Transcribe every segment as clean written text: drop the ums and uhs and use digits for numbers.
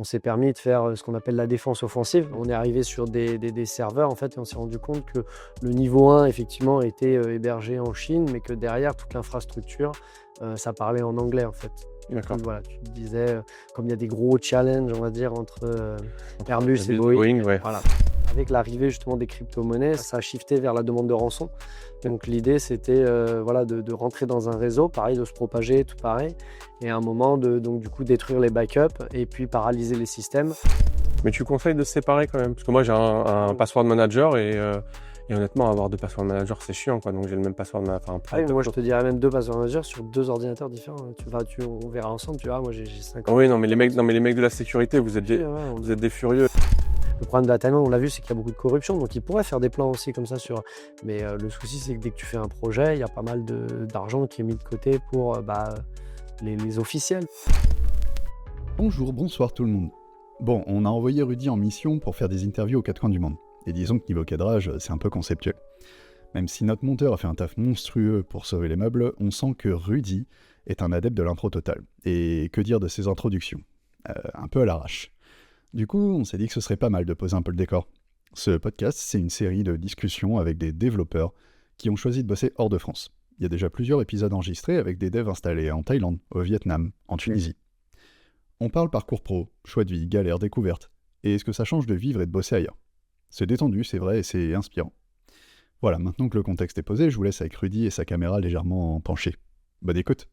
on s'est permis de faire ce qu'on appelle la défense offensive. On est arrivé sur des serveurs en fait, et on s'est rendu compte que le niveau 1 effectivement était hébergé en Chine, mais que derrière toute l'infrastructure, ça parlait en anglais en fait. D'accord. Donc, voilà, tu te disais, comme il y a des gros challenges, on va dire, entre Airbus et Boeing, ouais. voilà. Avec l'arrivée justement des crypto-monnaies, ça a shifté vers la demande de rançon. Donc l'idée, c'était de rentrer dans un réseau, pareil, de se propager, tout pareil, et à un moment, donc, du coup, détruire les backups et puis paralyser les systèmes. Mais tu conseilles de se séparer quand même? Parce que moi, j'ai un password manager et honnêtement, avoir 2 password managers, c'est chiant, quoi. Donc j'ai le même password manager. Ah oui, mais moi, je te dirais même 2 password managers sur 2 ordinateurs différents. On verra ensemble, tu vois, moi, j'ai 5 ans. Oui, non, mais les mecs de la sécurité, vous êtes des furieux. Le problème de la Thaïlande, on l'a vu, c'est qu'il y a beaucoup de corruption, donc ils pourraient faire des plans aussi comme ça sur. Mais le souci, c'est que dès que tu fais un projet, il y a pas mal d'argent qui est mis de côté pour les officiels. Bonjour, bonsoir tout le monde. Bon, on a envoyé Rudy en mission pour faire des interviews aux 4 coins du monde. Et disons que niveau cadrage, c'est un peu conceptuel. Même si notre monteur a fait un taf monstrueux pour sauver les meubles, on sent que Rudy est un adepte de l'impro total. Et que dire de ses introductions? Un peu à l'arrache. Du coup, on s'est dit que ce serait pas mal de poser un peu le décor. Ce podcast, c'est une série de discussions avec des développeurs qui ont choisi de bosser hors de France. Il y a déjà plusieurs épisodes enregistrés avec des devs installés en Thaïlande, au Vietnam, en Tunisie. On parle parcours pro, choix de vie, galère, découverte, et ce que ça change de vivre et de bosser ailleurs. C'est détendu, c'est vrai, et c'est inspirant. Voilà, maintenant que le contexte est posé, je vous laisse avec Rudy et sa caméra légèrement penchée. Bonne écoute.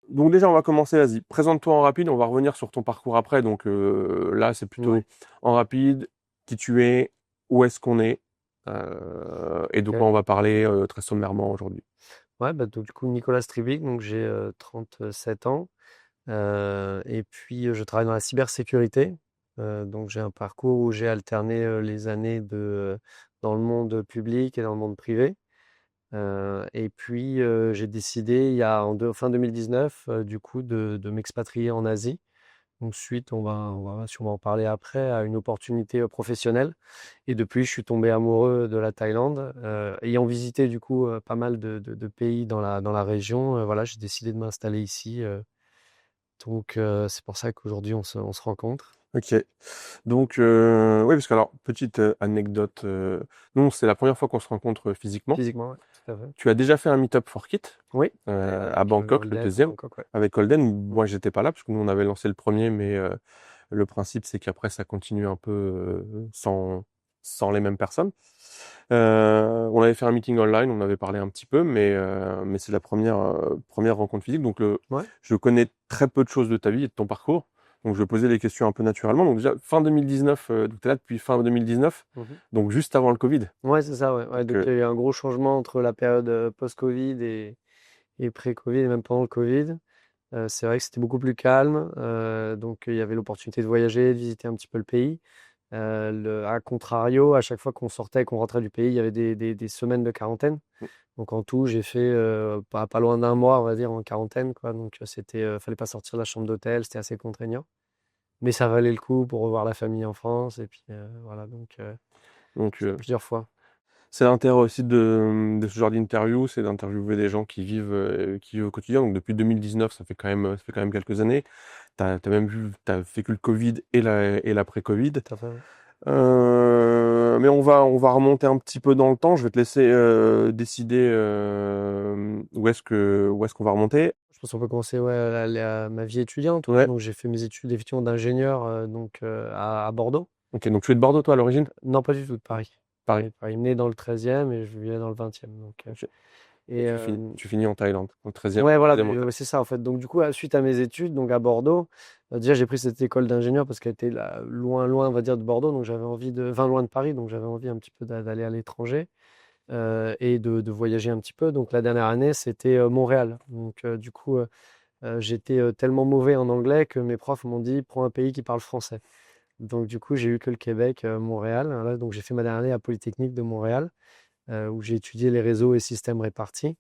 Donc déjà, on va commencer, vas-y, présente-toi en rapide, on va revenir sur ton parcours après. Donc là, c'est plutôt en rapide, qui tu es, où est-ce qu'on est, et de quoi on va parler très sommairement aujourd'hui. Ouais, donc du coup, Nicolas Stribic, donc j'ai 37 ans, et puis je travaille dans la cybersécurité. Donc j'ai un parcours où j'ai alterné les années dans le monde public et dans le monde privé. Et puis j'ai décidé fin 2019 du coup de m'expatrier en Asie. Donc suite, on va sûrement en parler après, à une opportunité professionnelle. Et depuis, je suis tombé amoureux de la Thaïlande. Ayant visité du coup pas mal de pays dans la région, voilà, j'ai décidé de m'installer ici. Donc c'est pour ça qu'aujourd'hui on se rencontre. Ok. Donc, oui, parce que alors, petite anecdote, nous, c'est la première fois qu'on se rencontre physiquement. Physiquement, ouais, tout à fait. Tu as déjà fait un meet-up for Kit Oui. à Bangkok, le deuxième, Bangkok, ouais. avec Holden. Moi, j'étais pas là, parce que nous, on avait lancé le premier, mais le principe, c'est qu'après, ça continue un peu sans les mêmes personnes. On avait fait un meeting online, on avait parlé un petit peu, mais c'est la première rencontre physique. Donc, je connais très peu de choses de ta vie et de ton parcours. Donc, je vais poser les questions un peu naturellement. Donc, déjà, fin 2019, donc tu es là depuis fin 2019, donc juste avant le Covid. Ouais, c'est ça, ouais. Donc, il y a eu un gros changement entre la période post-Covid et pré-Covid, et même pendant le Covid. C'est vrai que c'était beaucoup plus calme. Donc, il y avait l'opportunité de voyager, de visiter un petit peu le pays. À contrario, à chaque fois qu'on sortait, qu'on rentrait du pays, il y avait des semaines de quarantaine. Donc en tout, j'ai fait pas loin d'1 mois, on va dire, en quarantaine, quoi. Donc fallait pas sortir de la chambre d'hôtel, c'était assez contraignant. Mais ça valait le coup pour revoir la famille en France. Et puis voilà, donc plusieurs fois. C'est l'intérêt aussi de ce genre d'interview, c'est d'interviewer des gens qui vivent au quotidien. Donc depuis 2019, ça fait quand même quelques années. T'as vécu le Covid et l'après-Covid. Tout à fait, ouais. Mais on va remonter un petit peu dans le temps. Je vais te laisser décider où est-ce qu'on va remonter. Je pense qu'on peut commencer à ma vie étudiante. Ouais. Donc j'ai fait mes études effectivement d'ingénieur à Bordeaux. Ok, donc tu es de Bordeaux toi à l'origine? Non, pas du tout, de Paris. Paris. Né dans le 13e et je vivais dans le 20e. Donc, Ok. et tu finis en Thaïlande, au 13e. ouais, voilà, 13e. c'est ça en fait. Donc du coup, suite à mes études, donc à Bordeaux, déjà j'ai pris cette école d'ingénieur parce qu'elle était là, loin, on va dire, de Bordeaux, donc j'avais envie loin de Paris, donc j'avais envie un petit peu d'aller à l'étranger et de voyager un petit peu. Donc la dernière année, c'était Montréal. Donc du coup, j'étais tellement mauvais en anglais que mes profs m'ont dit, prends un pays qui parle français. Donc du coup, j'ai eu que le Québec, Montréal. Là, donc j'ai fait ma dernière année à Polytechnique de Montréal, où j'ai étudié les réseaux et systèmes répartis.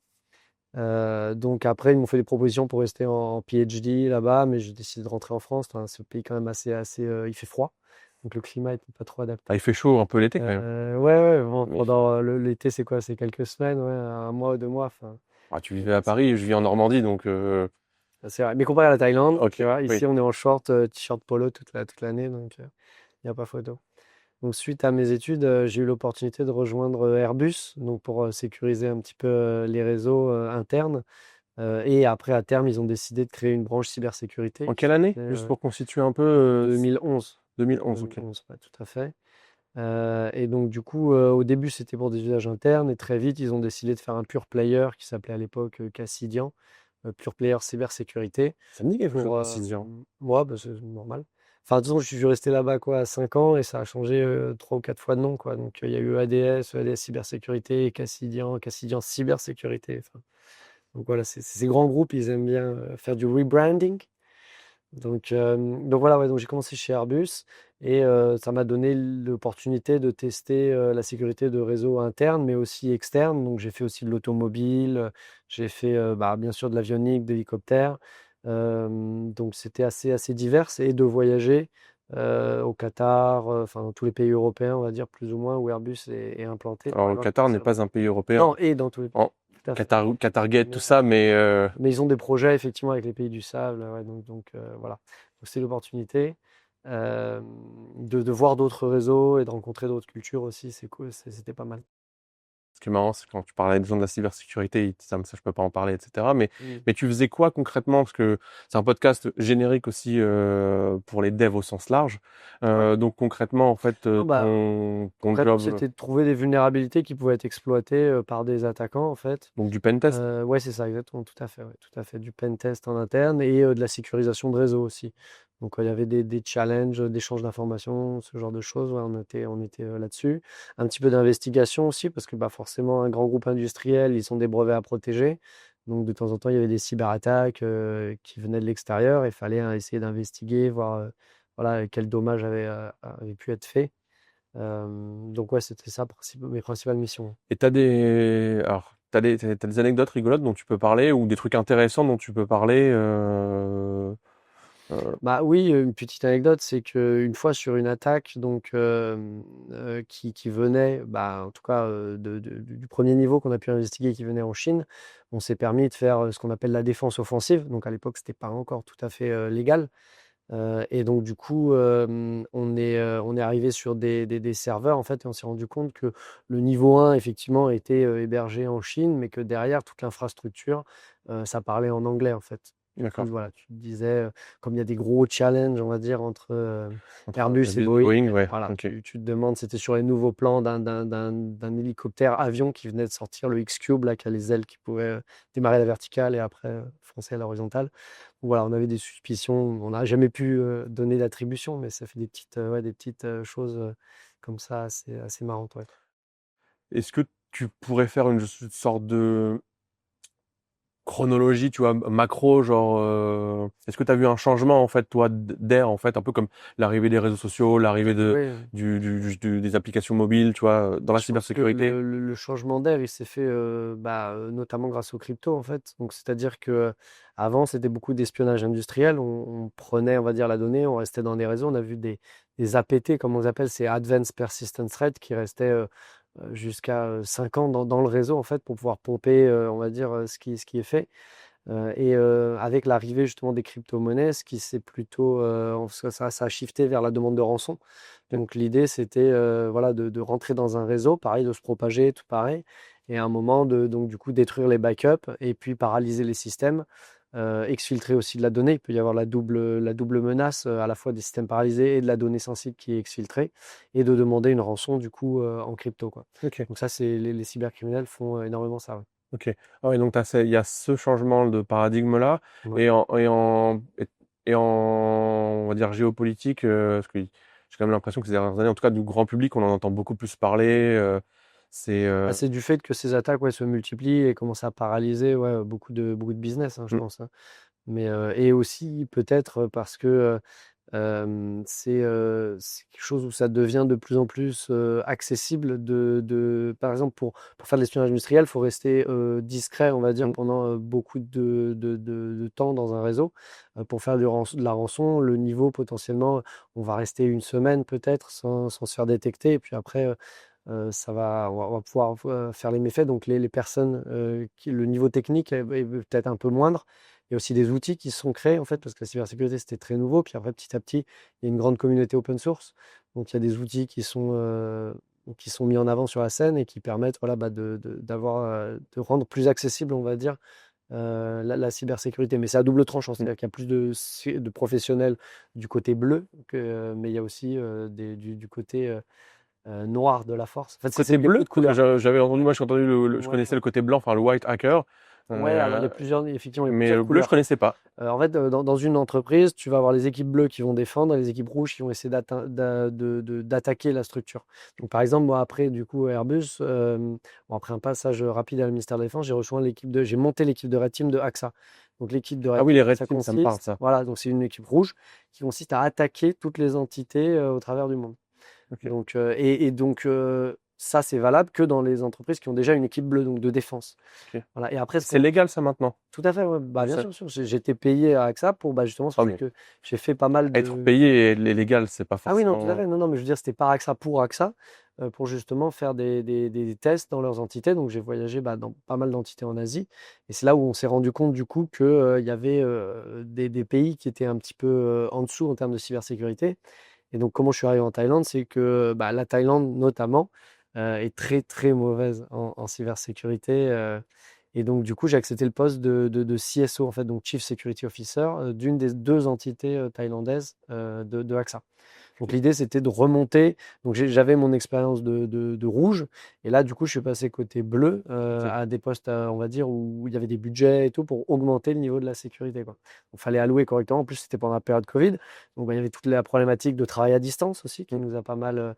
Donc après, ils m'ont fait des propositions pour rester en PhD là-bas, mais j'ai décidé de rentrer en France. Enfin, c'est un pays quand même assez, il fait froid, donc le climat n'était pas trop adapté. Ah, il fait chaud un peu l'été quand même. Ouais, bon, pendant l'été, c'est quoi? C'est quelques semaines, ouais, 1 mois ou 2 mois. Ah, tu vivais à Paris, je vis en Normandie, donc C'est vrai. Mais comparé à la Thaïlande, Ok, tu vois, oui. ici on est en short, t-shirt polo toute l'année, donc il n'y a pas photo. Donc suite à mes études, j'ai eu l'opportunité de rejoindre Airbus, donc pour sécuriser un petit peu les réseaux internes. Et après, à terme, ils ont décidé de créer une branche cybersécurité En qui quelle année? s'appelait Juste pour constituer un peu 2011. 2011, ok. 2011, ouais, tout à fait. Et donc, du coup, au début, c'était pour des usages internes. Et très vite, ils ont décidé de faire un pure player qui s'appelait à l'époque Cassidian, pure player cybersécurité. Ça me dit quelque chose, Pour, Cassidian. moi, bah, c'est normal. Enfin, de toute façon, je suis resté là-bas quoi, 5 ans et ça a changé 3 ou 4 fois de nom. Quoi. Donc, il y a eu EADS cybersécurité, Cassidian, Cassidian cybersécurité. Enfin, donc voilà, ces grands groupes, ils aiment bien faire du rebranding. Donc voilà, ouais, donc j'ai commencé chez Airbus et ça m'a donné l'opportunité de tester la sécurité de réseaux internes, mais aussi externes. Donc j'ai fait aussi de l'automobile, j'ai fait bah, bien sûr de l'avionique, de l'hélicoptère. Donc c'était assez divers et de voyager au Qatar, enfin dans tous les pays européens, on va dire plus ou moins, où Airbus est implanté. Alors, Par le exemple, Qatar n'est pas un pays européen. non, et dans tous les pays, En tout à fait. Qatargate, tout Mais, ça, mais mais ils ont des projets effectivement avec les pays du sable, ouais, donc voilà. Donc c'est l'opportunité euh, de voir d'autres réseaux et de rencontrer d'autres cultures aussi, c'est cool, c'était pas mal. ce qui est marrant, c'est quand tu parlais des gens de la cybersécurité, ils disent, ah, mais ça, je peux pas en parler, etc. Mm. Mais tu faisais quoi concrètement? Parce que c'est un podcast générique aussi pour les devs au sens large. Ouais. Donc concrètement, en fait, Non, bah, ton concrètement, job, c'était de trouver des vulnérabilités qui pouvaient être exploitées par des attaquants en fait. donc du pen test. Ouais, c'est ça, exactement, tout à fait, ouais, tout à fait. Du pen test en interne et de la sécurisation de réseau aussi. Donc, il y avait des challenges d'échange d'informations, ce genre de choses. Ouais, on était là-dessus. Un petit peu d'investigation aussi, parce que bah, forcément, un grand groupe industriel, ils ont des brevets à protéger. Donc, de temps en temps, il y avait des cyberattaques qui venaient de l'extérieur. Il fallait essayer d'investiguer, voir voilà, quel dommage avait pu être fait. Donc, ouais, c'était ça, mes principales missions. Et alors, t'as des anecdotes rigolotes dont tu peux parler ou des trucs intéressants dont tu peux parler. Euh, Bah oui, une petite anecdote, c'est qu'une fois sur une attaque donc, qui venait, bah, en tout cas du premier niveau qu'on a pu investiguer qui venait en Chine, on s'est permis de faire ce qu'on appelle la défense offensive. Donc à l'époque, c'était pas encore tout à fait légal. Et donc du coup, on est arrivé sur des serveurs en fait, et on s'est rendu compte que le niveau 1 effectivement était hébergé en Chine, mais que derrière toute l'infrastructure, ça parlait en anglais en fait. Du coup, d'accord. voilà, tu te disais, comme il y a des gros challenges, on va dire, entre Entre Airbus et Airbus et Boeing, Boeing, ouais, voilà, ok. tu te demandes, c'était sur les nouveaux plans d'un hélicoptère avion qui venait de sortir, le X-Cube, là, qui a les ailes qui pouvaient démarrer à la verticale et après foncer à l'horizontale. Voilà, on avait des suspicions. On n'a jamais pu donner d'attribution, mais ça fait ouais, des petites choses comme ça assez marrantes. Ouais. Est-ce que tu pourrais faire une sorte de chronologie, tu vois, macro, genre, est-ce que tu as vu un changement, en fait, toi, d'air, en fait, un peu comme l'arrivée des réseaux sociaux, l'arrivée Oui, des applications mobiles, tu vois, dans la je pense que cybersécurité? le changement d'air, il s'est fait bah, notamment grâce aux cryptos, en fait. Donc, c'est-à-dire que avant, c'était beaucoup d'espionnage industriel. On prenait, on va dire, la donnée, on restait dans des réseaux. On a vu des APT, comme on les appelle, c'est Advanced Persistent Threat, qui restaient jusqu'à 5 ans dans le réseau, en fait, pour pouvoir pomper, on va dire, ce qui est fait. Et avec l'arrivée justement des crypto-monnaies, ce qui s'est plutôt, ça a shifté vers la demande de rançon. Donc l'idée, c'était voilà, de rentrer dans un réseau, pareil, de se propager, tout pareil, et à un moment de donc du coup détruire les backups et puis paralyser les systèmes, exfiltrer aussi de la donnée. Il peut y avoir la double menace à la fois des systèmes paralysés et de la donnée sensible qui est exfiltrée, et de demander une rançon du coup en crypto, quoi. Ok, Donc ça, c'est les cybercriminels font énormément ça. Ouais. ok. Ah ouais, donc il y a ce changement de paradigme-là, Ouais. et on va dire, géopolitique, parce que j'ai quand même l'impression que ces dernières années, en tout cas, du grand public, on en entend beaucoup plus parler, c'est, Bah, c'est du fait que ces attaques ouais, se multiplient et commencent à paralyser ouais, beaucoup de business, hein, je mm, pense. Hein. Mais, et aussi peut-être parce que c'est quelque chose où ça devient de plus en plus accessible. Par exemple, pour faire de l'espionnage industriel, il faut rester discret, on va dire, mm. pendant beaucoup de temps dans un réseau. Pour faire de la rançon, le niveau potentiellement, on va rester une semaine peut-être sans se faire détecter. Et puis après, on va pouvoir faire les méfaits. Donc les personnes, le niveau technique est peut-être un peu moindre. Il y a aussi des outils qui se sont créés, en fait, parce que la cybersécurité, c'était très nouveau. Puis après, petit à petit, il y a une grande communauté open source. Donc, il y a des outils qui sont mis en avant sur la scène et qui permettent voilà, de rendre plus accessible, on va dire, la cybersécurité. Mais c'est à double tranchant, c'est-à-dire qu'il y a plus de professionnels du côté bleu, mais il y a aussi du côté noir de la force. En fait, c'est Côté beaucoup bleu, de couleurs. j'avais entendu, moi j'ai entendu je Ouais, connaissais le côté blanc, enfin le white hacker, ouais, alors euh, effectivement, il y a mais plusieurs le bleu je couleurs. connaissais pas. En fait, dans une entreprise, tu vas avoir les équipes bleues qui vont défendre et les équipes rouges qui vont essayer d'attaquer la structure. Donc, par exemple, moi, après, du coup, Airbus, bon, après un passage rapide à la ministère de la Défense, j'ai monté l'équipe de Red Team de AXA. Donc, l'équipe de Ah Red oui, les Team, red ça team, ça me parle consiste, ça. voilà, donc c'est une équipe rouge qui consiste à attaquer toutes les entités au travers du monde. Ok. Donc, ça, c'est valable que dans les entreprises qui ont déjà une équipe bleue, donc de défense. Ok. Voilà. Et après, C'est légal ça maintenant. tout à fait, ouais. Bah, bien Ça- sûr, j'ai été payé à AXA pour, bah, justement, c'est Ah pour ça bon. que j'ai fait pas mal Être de. payé et légal, c'est pas Ah oui, non, tout à forcément. fait. Non, non, mais je veux dire, c'était par AXA pour AXA, pour justement faire des tests dans leurs entités. Donc, j'ai voyagé bah, dans pas mal d'entités en Asie. Et c'est là où on s'est rendu compte, du coup, qu'il y avait des pays qui étaient un petit peu en dessous en termes de cybersécurité. Et donc, comment je suis arrivé en Thaïlande, c'est que bah, la Thaïlande, notamment, est très, très mauvaise en cybersécurité. Et donc, du coup, j'ai accepté le poste de CSO, en fait, donc Chief Security Officer, d'une des deux entités thaïlandaises de AXA. Donc, Ok. l'idée, c'était de remonter. Donc, j'avais mon expérience de rouge. Et là, du coup, je suis passé côté bleu Ok. à des postes, on va dire, où il y avait des budgets et tout pour augmenter le niveau de la sécurité, quoi. Il fallait allouer correctement. En plus, c'était pendant la période Covid. Donc, bah, il y avait toute la problématique de travail à distance aussi qui Mm. nous a pas mal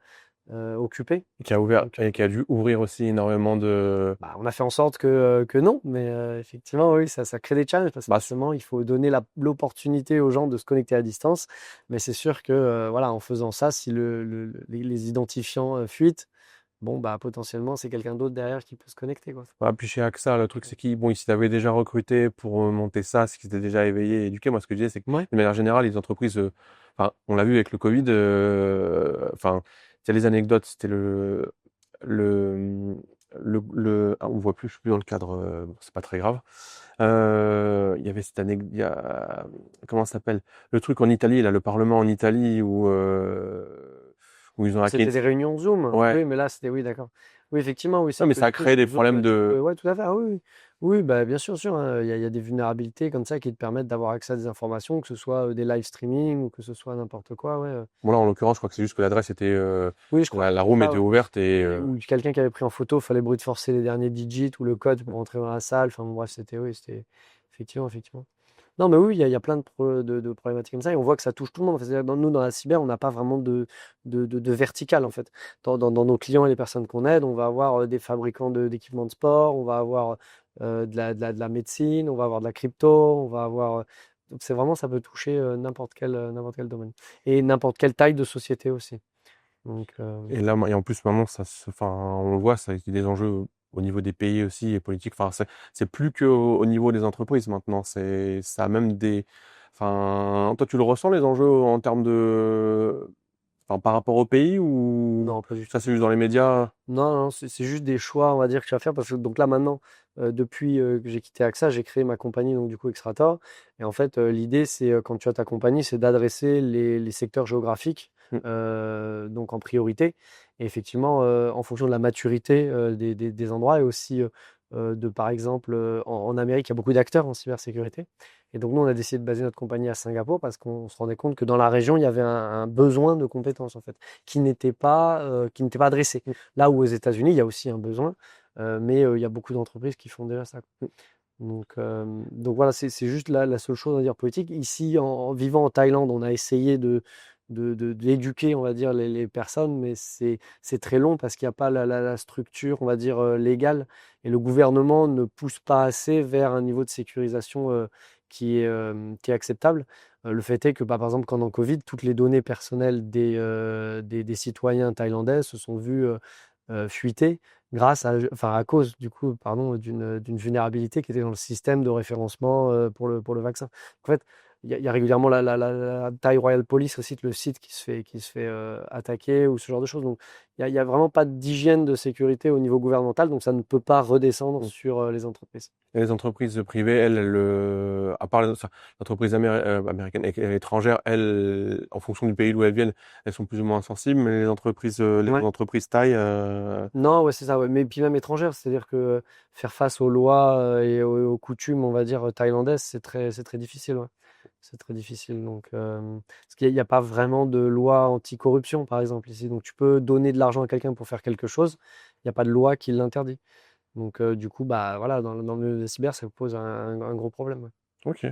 occupés. Et qui a ouvert Donc, et qui a dû ouvrir aussi énormément de. bah, on a fait en sorte que non, mais effectivement, oui, ça crée des challenges parce que Bah, forcément, il faut donner l'opportunité aux gens de se connecter à distance. Mais c'est sûr que, voilà, en faisant ça, si les identifiants fuitent, bon, bah, potentiellement, c'est quelqu'un d'autre derrière qui peut se connecter, quoi. puis chez AXA, le truc c'est qu'ils bon, ils t'avaient déjà recruté pour monter ça, c'est qu'ils étaient déjà éveillés et éduqués. Moi, ce que je disais, c'est que Ouais. de manière générale, les entreprises, enfin, on l'a vu avec le Covid, enfin, il y a les anecdotes, c'était le, on voit plus, je suis plus dans le cadre, bon, c'est pas très grave. Il y avait cette anecdote, comment ça s'appelle? Le truc en Italie, là, le Parlement en Italie où ils ont hacké. C'était des réunions Zoom. Ouais. Oui, mais là, oui, d'accord. Oui, effectivement, oui, Non, c'est mais que ça a du coup, créé sur des Zoom, problèmes de. ouais, tout à fait. Ah oui, oui. Oui, bah, bien sûr, sûr, hein. Il y a des vulnérabilités comme ça qui te permettent d'avoir accès à des informations, que ce soit des live streaming ou que ce soit n'importe quoi, ouais. Bon, là, en l'occurrence, je crois que c'est juste que l'adresse était, Oui, je crois que la c'était room ça, était ouais. ouverte et, Ou quelqu'un qui avait pris en photo, il fallait brute forcer les derniers digits ou le code pour entrer dans la salle. Enfin, bon, bref, c'était effectivement, effectivement. Non, mais oui, il y a plein de problématiques comme ça et on voit que ça touche tout le monde. C'est-à-dire que nous, dans la cyber, on n'a pas vraiment de vertical, en fait. Dans nos clients et les personnes qu'on aide, on va avoir des fabricants d'équipements de sport, on va avoir de la médecine, on va avoir de la crypto, on va avoir. Donc, c'est vraiment, ça peut toucher n'importe quel domaine et n'importe quelle taille de société aussi. Donc, et là, et en plus, maintenant, enfin, on le voit, ça a des enjeux au niveau des pays aussi et politiques. Enfin, c'est plus au niveau des entreprises maintenant. Ça a même des, enfin, toi, tu le ressens, les enjeux en termes de, enfin, par rapport au pays ou non, pas du ça, tout. c'est juste dans les médias? Non, non, c'est juste des choix, on va dire, que tu vas faire. Parce que donc là, maintenant, depuis que j'ai quitté AXA, j'ai créé ma compagnie, donc du coup, Extrator. Et en fait, l'idée, c'est, quand tu as ta compagnie, c'est d'adresser les secteurs géographiques, Mm. donc en priorité. Et effectivement, en fonction de la maturité des endroits et aussi par exemple, en Amérique, il y a beaucoup d'acteurs en cybersécurité. Et donc, nous, on a décidé de baser notre compagnie à Singapour parce qu'on se rendait compte que dans la région, il y avait un besoin de compétences, en fait, qui n'était pas adressé. Mm. Là où aux États-Unis, il y a aussi un besoin, mais il y a beaucoup d'entreprises qui font déjà ça, quoi. Donc voilà, c'est juste la seule chose à dire politique. Ici, en vivant en Thaïlande, on a essayé d'éduquer, on va dire, les personnes, mais c'est très long parce qu'il n'y a pas la structure, on va dire, légale, et le gouvernement ne pousse pas assez vers un niveau de sécurisation qui est acceptable. Le fait est que, bah, par exemple, pendant Covid, toutes les données personnelles des citoyens thaïlandais se sont vues fuiter. grâce à cause du coup, pardon, d'une vulnérabilité qui était dans le système de référencement pour le vaccin. En fait, il y a régulièrement la Thai Royal Police aussi, le site qui se fait attaquer ou ce genre de choses. Donc, il y a vraiment pas d'hygiène de sécurité au niveau gouvernemental, donc ça ne peut pas redescendre Mm. sur les entreprises. Et les entreprises privées, à part les entreprises américaines et étrangères, elles, en fonction du pays d'où elles viennent, elles sont plus ou moins sensibles, mais les Ouais. entreprises taille, Non, ouais, c'est ça, ouais. Mais puis même étrangère, c'est-à-dire que faire face aux lois et aux coutumes, on va dire, thaïlandaises, c'est très difficile, ouais. C'est très difficile. Donc, parce qu'il n'y a pas vraiment de loi anticorruption, par exemple, ici. Donc, tu peux donner de l'argent à quelqu'un pour faire quelque chose. Il n'y a pas de loi qui l'interdit. Donc, du coup, bah, voilà, dans le milieu des cyber, ça pose un gros problème, ouais. ok.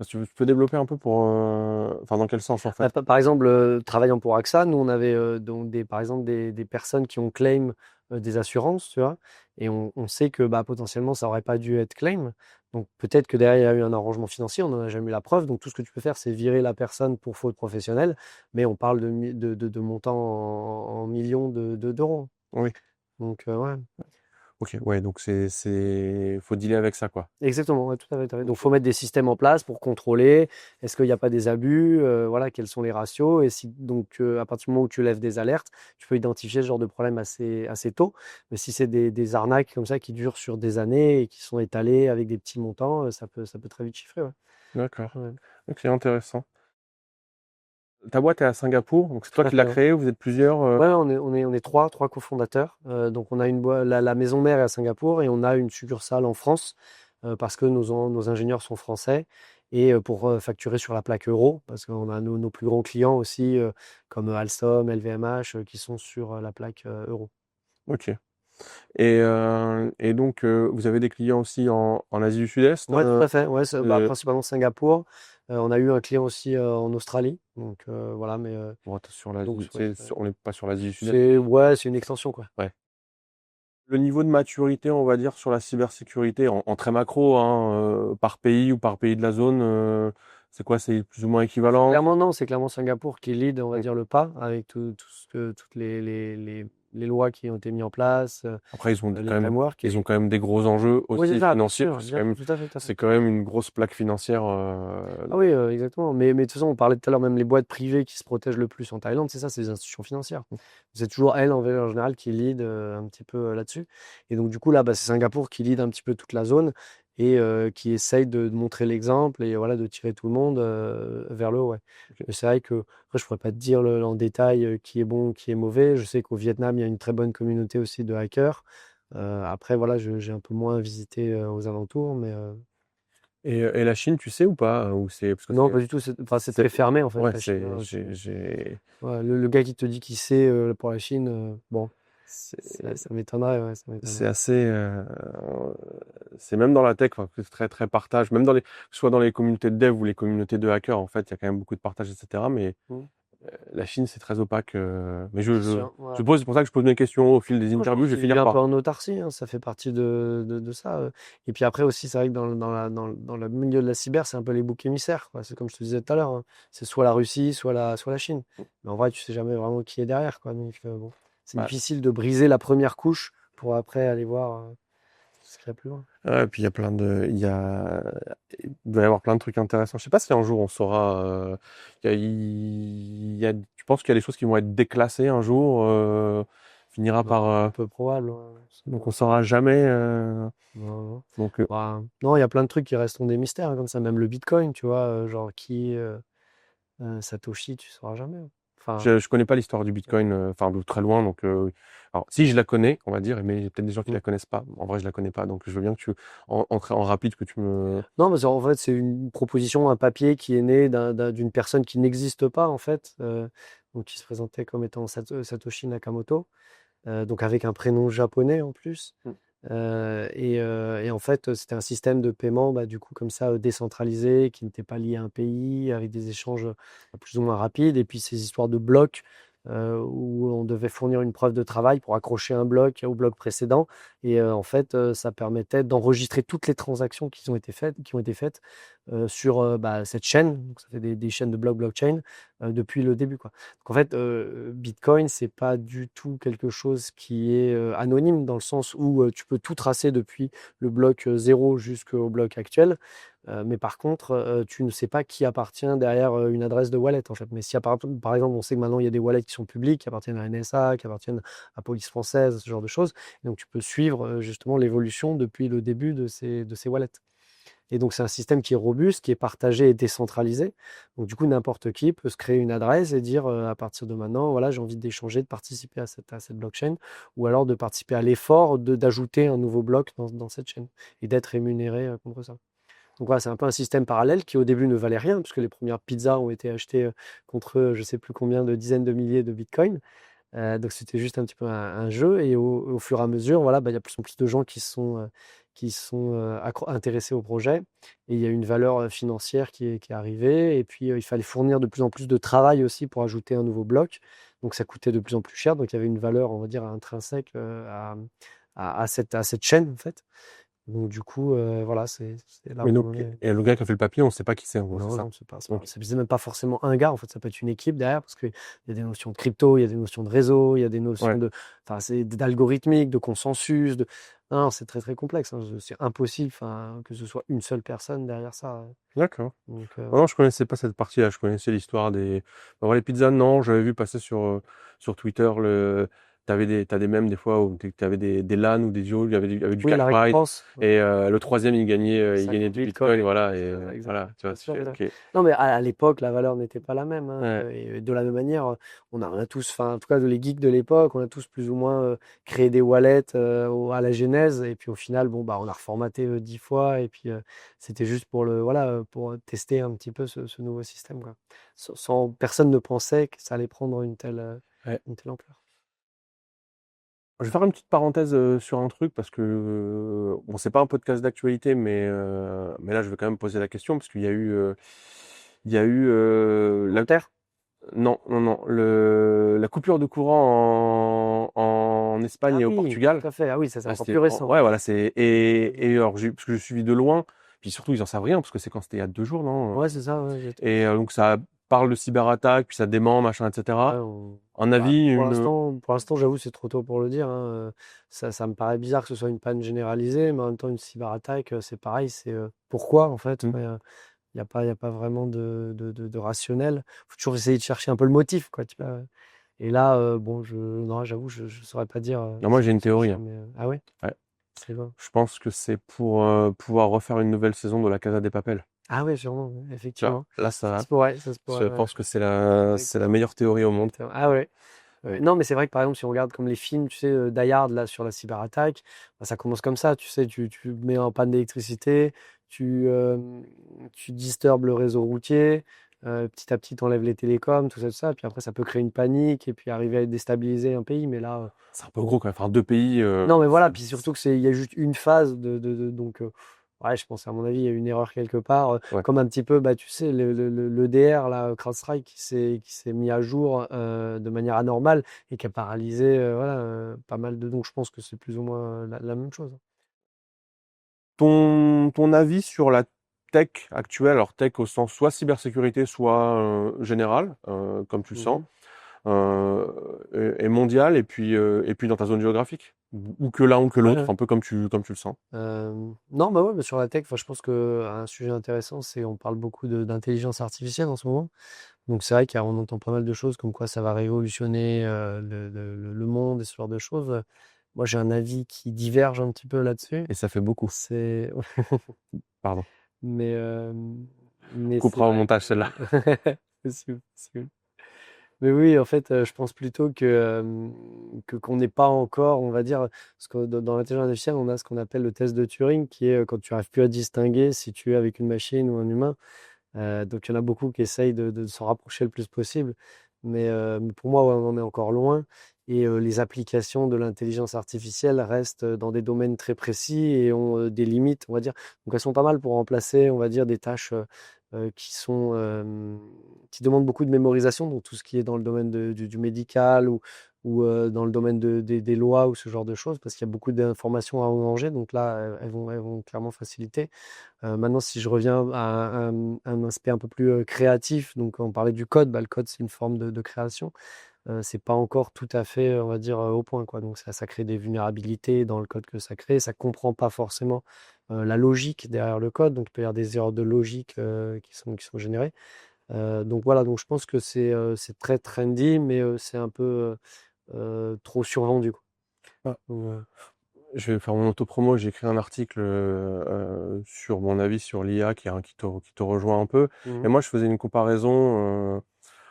Tu peux développer un peu enfin, dans quel sens en Bah, fait? par exemple, travaillant pour AXA, nous, on avait donc par exemple des personnes qui ont claim des assurances, tu vois, et on sait que bah, potentiellement, ça aurait pas dû être claim. Donc peut-être que derrière, il y a eu un arrangement financier, on n'en a jamais eu la preuve. Donc tout ce que tu peux faire, c'est virer la personne pour faute professionnelle, mais on parle de montants en millions d'euros. Oui. Donc ouais. Ok, ouais, donc faut dealer avec ça, quoi. Exactement, ouais, tout à fait, tout à fait. Donc, il Ok. faut mettre des systèmes en place pour contrôler. Est-ce qu'il n'y a pas des abus? Voilà, quels sont les ratios? Et si, donc, à partir du moment où tu lèves des alertes, tu peux identifier ce genre de problème assez tôt. Mais si c'est des arnaques comme ça qui durent sur des années et qui sont étalées avec des petits montants, ça peut très vite chiffrer. Ouais. D'accord. Ouais, Ok, intéressant. Ta boîte est à Singapour, donc c'est toi tout à qui fait. l'as Ouais, créée, vous êtes plusieurs. ouais, on est trois cofondateurs. Donc, on a la maison mère est à Singapour et on a une succursale en France parce que nos ingénieurs sont français et pour facturer sur la plaque euro, parce qu'on a nos plus grands clients aussi, comme Alstom, LVMH, qui sont sur la plaque euro. Ok. Et donc, vous avez des clients aussi en Asie du Sud-Est. Ouais, tout à fait. Ouais, bah, Euh, principalement Singapour. On a eu un client aussi en Australie. Donc voilà, mais bon, attention, donc ouais, on n'est pas sur l'Asie du Sud-Est. c'est une extension quoi. Ouais. Le niveau de maturité, on va dire, sur la cybersécurité, en très macro, hein, par pays ou par pays de la zone, c'est quoi? C'est plus ou moins équivalent? Clairement, non, c'est clairement Singapour qui lead, on va Mm. dire, le pas, avec toutes les lois qui ont été mises en place, Après, les frameworks. ils ont quand même des gros enjeux Oui, c'est aussi ça, bien financiers, sûr, parce que tout à fait, tout à fait. c'est quand même une grosse plaque financière. Ah oui, exactement. Mais de toute façon, on parlait tout à l'heure, même les boîtes privées qui se protègent le plus en Thaïlande, c'est ça, c'est les institutions financières. C'est toujours elles, en général, qui lead un petit peu là-dessus. Et donc, du coup, là, bah, c'est Singapour qui lead un petit peu toute la zone et qui essaye de montrer l'exemple et voilà, de tirer tout le monde vers le haut. Ouais. Ok. Mais c'est vrai que, après, je pourrais pas te dire en détail qui est bon, qui est mauvais. Je sais qu'au Vietnam, il y a une très bonne communauté aussi de hackers. Après, voilà, j'ai un peu moins visité aux alentours, mais Et la Chine, tu sais ou pas? Ou c'est parce que non, pas du tout. Enfin, c'est très fermé en fait, ouais, la Chine, hein. j'ai Ouais, le gars qui te dit qui sait pour la Chine, bon, c'est ça m'étonnerait, ouais, ça c'est m'étonnerait. assez c'est même dans la tech, enfin, que c'est très très partage, même que ce soit dans les communautés de dev ou les communautés de hackers, en fait, il y a quand même beaucoup de partage, etc. Mais Mm. la Chine, c'est très opaque. Mais C'est sûr, ouais. c'est pour ça que je pose mes questions au fil des Moi, je interviews, pense je vais qu'il vit finir un peu par. en autarcie, hein, ça fait partie de ça. Et puis après aussi, c'est vrai que dans le milieu de la cyber, c'est un peu les boucs émissaires, quoi. C'est comme je te disais tout à l'heure, hein. C'est soit la Russie, soit la Chine. Mais en vrai, tu sais jamais vraiment qui est derrière, quoi. Donc, bon, c'est Bah, difficile de briser la première couche pour après aller voir ce qu'il y a plus loin. ouais, puis il y a il doit y avoir plein de trucs intéressants. Je sais pas si un jour on saura. Tu penses qu'il y a des choses qui vont être déclassées un jour, finira Non, par. c'est peu probable, ouais. Donc on saura jamais. Non, non. Donc Bah, non, il y a plein de trucs qui resteront des mystères, hein, comme ça, même le Bitcoin, tu vois, genre qui est Satoshi, tu sauras jamais. Enfin, je connais pas l'histoire du Bitcoin, enfin de très loin. Donc alors si je la connais, on va dire, mais il y a peut-être des gens qui mm. la connaissent pas. En vrai, je la connais pas. Donc je veux bien que en rapide que tu me. Non, parce qu'en fait, c'est une proposition, un papier qui est né d'une personne qui n'existe pas, en fait, donc qui se présentait comme étant Satoshi Nakamoto, donc avec un prénom japonais en plus. Et en fait, c'était un système de paiement, bah, du coup, comme ça, décentralisé, qui n'était pas lié à un pays, avec des échanges plus ou moins rapides. Et puis, ces histoires de blocs, où on devait fournir une preuve de travail pour accrocher un bloc au bloc précédent. Et en fait, ça permettait d'enregistrer toutes les transactions qui ont été faites sur cette chaîne. Donc, ça fait des chaînes de blockchain depuis le début, quoi. Donc, en fait, Bitcoin, c'est pas du tout quelque chose qui est anonyme dans le sens où tu peux tout tracer depuis le bloc 0 jusqu'au bloc actuel. Mais par contre, tu ne sais pas qui appartient derrière une adresse de wallet, en fait. Mais si, par exemple, on sait que maintenant, il y a des wallets qui sont publics, qui appartiennent à la NSA, qui appartiennent à la police française, ce genre de choses. Et donc, tu peux suivre justement l'évolution depuis le début de ces wallets. Et donc, c'est un système qui est robuste, qui est partagé et décentralisé. Donc, du coup, n'importe qui peut se créer une adresse et dire à partir de maintenant, voilà, j'ai envie d'échanger, de participer à cette blockchain, ou alors de participer à l'effort d'ajouter un nouveau bloc dans cette chaîne et d'être rémunéré contre ça. Donc voilà, c'est un peu un système parallèle qui au début ne valait rien, puisque les premières pizzas ont été achetées contre je ne sais plus combien de dizaines de milliers de bitcoins. Donc c'était juste un petit peu un jeu. Et au fur et à mesure, voilà, il y a plus en plus de gens qui sont intéressés au projet. Et il y a une valeur financière qui est arrivée. Et puis il fallait fournir de plus en plus de travail aussi pour ajouter un nouveau bloc. Donc ça coûtait de plus en plus cher. Donc il y avait une valeur, on va dire, intrinsèque à cette chaîne, en fait. Donc du coup, voilà, c'est là Mais où donc, on en est. et le gars qui a fait le papier, on sait pas qui c'est, en gros, c'est Non, ça? non, c'est pas, Ok. c'est même pas forcément un gars, en fait, ça peut être une équipe derrière, parce qu'il y a des notions de crypto, il y a des notions de réseau, il y a des notions Ouais, c'est d'algorithmique, de consensus, non, c'est très très complexe, hein, c'est impossible, que ce soit une seule personne derrière ça. d'accord. Donc, Ah non, je connaissais pas cette partie-là. Je connaissais l'histoire des. Bah, les pizzas, non. J'avais vu passer sur Twitter t'as des mèmes des fois où t'avais des LAN ou des duos, il y avait du oui, cash la prize récompense, et le troisième il gagnait 50 du Bitcoin, bitcoins, voilà et voilà, exactement. tu vois, Bien tu sûr, fais bien sûr. ok. Non, mais à l'époque, la valeur n'était pas la même, hein, Ouais, et de la même manière, on a tous, en tout cas, les geeks de l'époque, on a tous plus ou moins créé des wallets à la genèse, et puis au final, bon, on a reformaté 10 fois, et puis c'était juste pour tester un petit peu ce nouveau système, quoi. Personne ne pensait que ça allait prendre ouais. une telle ampleur. Je vais faire une petite parenthèse sur un truc parce que bon, c'est pas un podcast d'actualité, mais là je vais quand même poser la question parce qu'il y a eu Commentaire? non, non, non. La coupure de courant en Espagne Ah et au oui, Portugal. tout à fait. Ah oui, ça c'est Ah, encore plus récent. ouais, voilà, et alors, parce que je suivi de loin, puis surtout, ils en savent rien, parce que c'est quand c'était il y a 2 jours, non? Ouais, c'est ça, ouais, Et donc, ça parle de cyberattaque, puis ça dément, machin, ouais, etc. Un avis, pour l'instant, j'avoue, c'est trop tôt pour le dire, hein. Ça me paraît bizarre que ce soit une panne généralisée, mais en même temps, une cyberattaque, c'est pareil. C'est pourquoi, en fait? hmm. Il y a pas vraiment de rationnel. Faut toujours essayer de chercher un peu le motif, quoi, tu vois. Et là, bon, non, j'avoue, je ne saurais pas dire Alors, moi, si j'ai une c'est théorie, ça, hein. mais ah ouais, Ouais. c'est bon. Je pense que c'est pour pouvoir refaire une nouvelle saison de la Casa de Papel. Ah ouais, sûrement, Tu vois, effectivement. là, Ça se pourrait, ça se je pourrait, ouais. pense que c'est la meilleure théorie au monde. Ah ouais. Non, mais c'est vrai que par exemple, si on regarde comme les films, tu sais, Die Hard, là, sur la cyberattaque, ça commence comme ça, tu sais, tu mets en panne d'électricité, tu disturbes le réseau routier, petit à petit, tu enlèves les télécoms, tout ça, puis après, ça peut créer une panique et puis arriver à déstabiliser un pays, mais là, C'est un peu gros quand même. Enfin, 2 pays. non, mais voilà, puis surtout il y a juste une phase donc, ouais, je pense, à mon avis, il y a une erreur quelque part, Ouais. comme un petit peu, tu sais, l'EDR, là, CrowdStrike, qui s'est mis à jour de manière anormale et qui a paralysé, voilà, pas mal de. Donc, je pense que c'est plus ou moins la même chose. Ton avis sur la tech actuelle, alors tech au sens soit cybersécurité, soit général, comme tu le sens, Mhm. et mondial, et puis dans ta zone géographique, ou que l'un ou que Ouais, l'autre, ouais. un peu comme tu le sens. Non, ouais, mais sur la tech, je pense qu'un sujet intéressant, c'est on parle beaucoup d'intelligence artificielle en ce moment. Donc c'est vrai qu'on entend pas mal de choses comme quoi ça va révolutionner le monde et ce genre de choses. Moi, j'ai un avis qui diverge un petit peu là-dessus. Et ça fait beaucoup. C'est Pardon. mais c'est Coupera au vrai montage que celle-là. possible, possible. Mais oui, en fait, je pense plutôt qu'on n'est pas encore, on va dire, parce que dans l'intelligence artificielle, on a ce qu'on appelle le test de Turing, qui est quand tu arrives plus à distinguer si tu es avec une machine ou un humain. Donc il y en a beaucoup qui essayent de s'en rapprocher le plus possible. Mais pour moi, ouais, on en est encore loin. Et les applications de l'intelligence artificielle restent dans des domaines très précis et ont des limites, on va dire. Donc elles sont pas mal pour remplacer, on va dire, des tâches qui demandent beaucoup de mémorisation, donc tout ce qui est dans le domaine du médical ou dans le domaine des lois ou ce genre de choses, parce qu'il y a beaucoup d'informations à engranger. Donc là, elles vont clairement faciliter. Maintenant, si je reviens à un aspect un peu plus créatif, donc on parlait du code, le code c'est une forme de création. C'est pas encore tout à fait, on va dire, au point, quoi. Donc ça crée des vulnérabilités dans le code que ça crée. Ça comprend pas forcément la logique derrière le code. Donc il peut y avoir des erreurs de logique qui sont générées. Donc voilà, donc je pense que c'est très trendy, mais c'est un peu trop survendu, quoi. Ah, Donc, je vais faire mon autopromo. J'ai écrit un article sur mon avis sur l'IA qui te rejoint un peu. Et mhm, moi, je faisais une comparaison.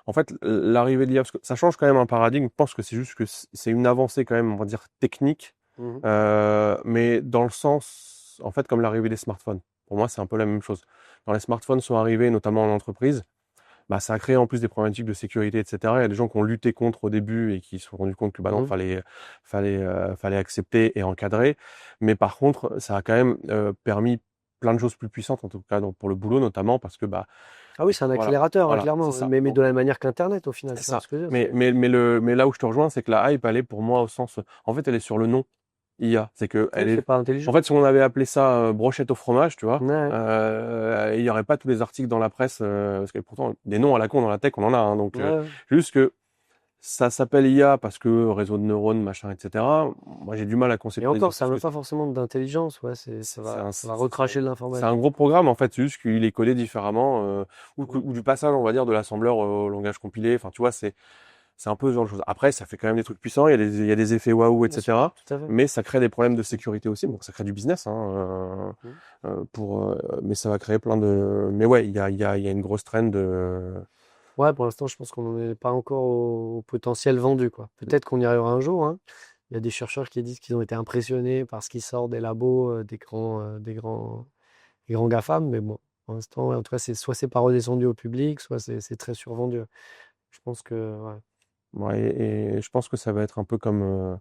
En fait, l'arrivée de l'IA, parce que ça change quand même un paradigme. Je pense que c'est juste que c'est une avancée quand même, on va dire, technique, mhm. mais dans le sens, en fait, comme l'arrivée des smartphones. Pour moi, c'est un peu la même chose. Quand les smartphones sont arrivés, notamment en entreprise, bah, ça a créé en plus des problématiques de sécurité, etc. Il y a des gens qui ont lutté contre au début et qui se sont rendus compte que bah non, Mhm. fallait accepter et encadrer. Mais par contre, ça a quand même permis plein de choses plus puissantes, en tout cas pour le boulot notamment, parce que bah Ah oui, c'est un voilà, accélérateur, hein, voilà, c'est clairement, ça. mais Donc de la même manière qu'Internet, au final, c'est tu vois ça. ce que je veux dire, Mais là où je te rejoins, c'est que la hype, elle est pour moi au sens, en fait, elle est sur le nom IA. C'est que oui, elle c'est est, pas en intelligent. fait, si on avait appelé ça brochette au fromage, tu vois, Ouais, il y aurait pas tous les articles dans la presse, parce que pourtant des noms à la con dans la tech, on en a, hein, donc ouais, ouais. juste que ça s'appelle IA parce que réseau de neurones, machin, etc. Moi, j'ai du mal à Et conceptualiser encore, tout ça ce n'a que pas forcément d'intelligence, ouais, c'est. C'est un, ça va recracher de c'est un l'information. gros programme en fait, c'est juste qu'il est codé différemment, Mm. ou du passage, on va dire, de l'assembleur au langage compilé. Enfin, tu vois, c'est un peu ce genre de choses. Après, ça fait quand même des trucs puissants, il y a des effets waouh, Bien sûr, etc. tout à fait. Mais ça crée des problèmes de sécurité aussi, donc ça crée du business, hein, Mm. mais ça va créer plein de. Mais ouais, il y a une grosse trend de. Ouais, pour l'instant, je pense qu'on n'en est pas encore au potentiel vendu, quoi. Peut-être qu'on y arrivera un jour, hein. Il y a des chercheurs qui disent qu'ils ont été impressionnés par ce qui sort des labos des grands GAFAM, mais bon, pour l'instant, ouais, en tout cas, soit c'est pas redescendu au public, soit c'est très survendu. Je pense que, ouais. Ouais, et je pense que ça va être un peu comme.